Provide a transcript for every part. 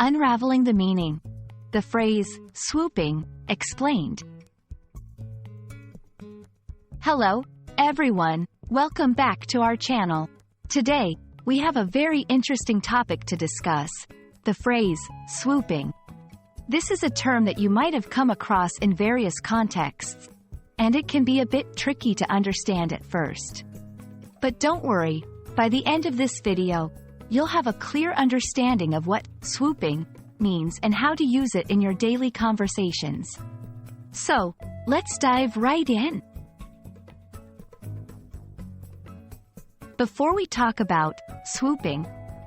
Unraveling the Meaning. The phrase, swooping, explained. Hello, everyone. Welcome back to our channel. Today, we have a very interesting topic to discuss. The phrase, swooping. This is a term that you might have come across in various contexts, and it can be a bit tricky to understand at first. But don't worry, by the end of this video, you'll have a clear understanding of what swooping means and how to use it in your daily conversations. So, let's dive right in. Before we talk about swooping,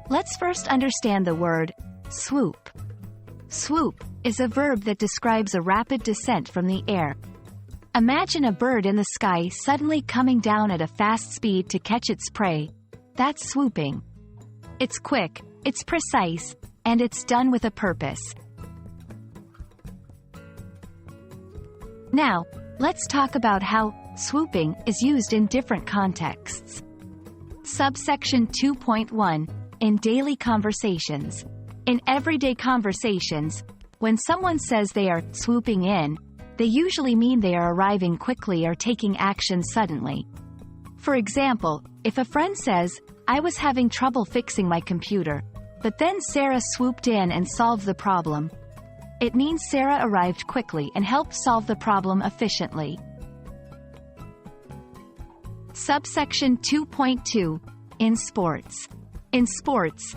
let's first understand the word swoop. Swoop is a verb that describes a rapid descent from the air. Imagine a bird in the sky suddenly coming down at a fast speed to catch its prey. That's swooping. It's quick, it's precise, and it's done with a purpose. Now, let's talk about how swooping is used in different contexts. Subsection 2.1, in daily conversations. In everyday conversations, when someone says they are swooping in, they usually mean they are arriving quickly or taking action suddenly. For example, if a friend says, "I was having trouble fixing my computer, but then Sarah swooped in and solved the problem," it means Sarah arrived quickly and helped solve the problem efficiently. Subsection 2.2, in sports. In sports,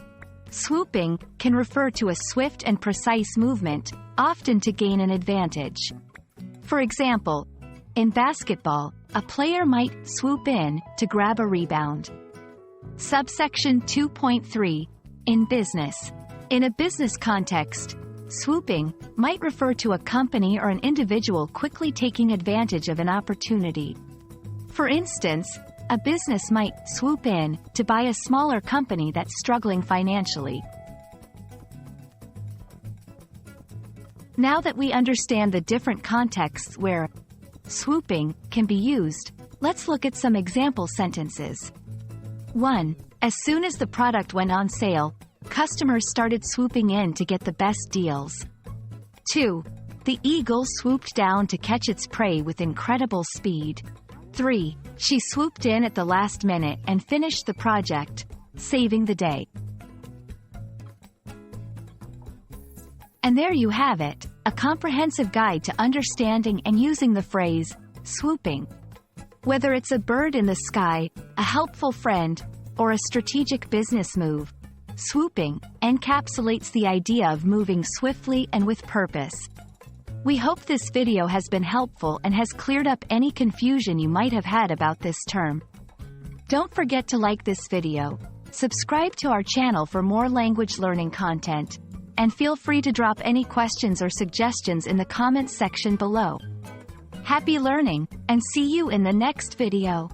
swooping can refer to a swift and precise movement, often to gain an advantage. For example, in basketball, a player might swoop in to grab a rebound. Subsection 2.3, in business. In a business context, swooping might refer to a company or an individual quickly taking advantage of an opportunity. For instance, a business might swoop in to buy a smaller company that's struggling financially. Now that we understand the different contexts where swooping can be used, let's look at some example sentences. 1. As soon as the product went on sale, customers started swooping in to get the best deals. 2. The eagle swooped down to catch its prey with incredible speed. 3. She swooped in at the last minute and finished the project, saving the day. And there you have it, a comprehensive guide to understanding and using the phrase, swooping. Whether it's a bird in the sky, a helpful friend, or a strategic business move, swooping encapsulates the idea of moving swiftly and with purpose. We hope this video has been helpful and has cleared up any confusion you might have had about this term. Don't forget to like this video, subscribe to our channel for more language learning content, and feel free to drop any questions or suggestions in the comments section below. Happy learning, and see you in the next video.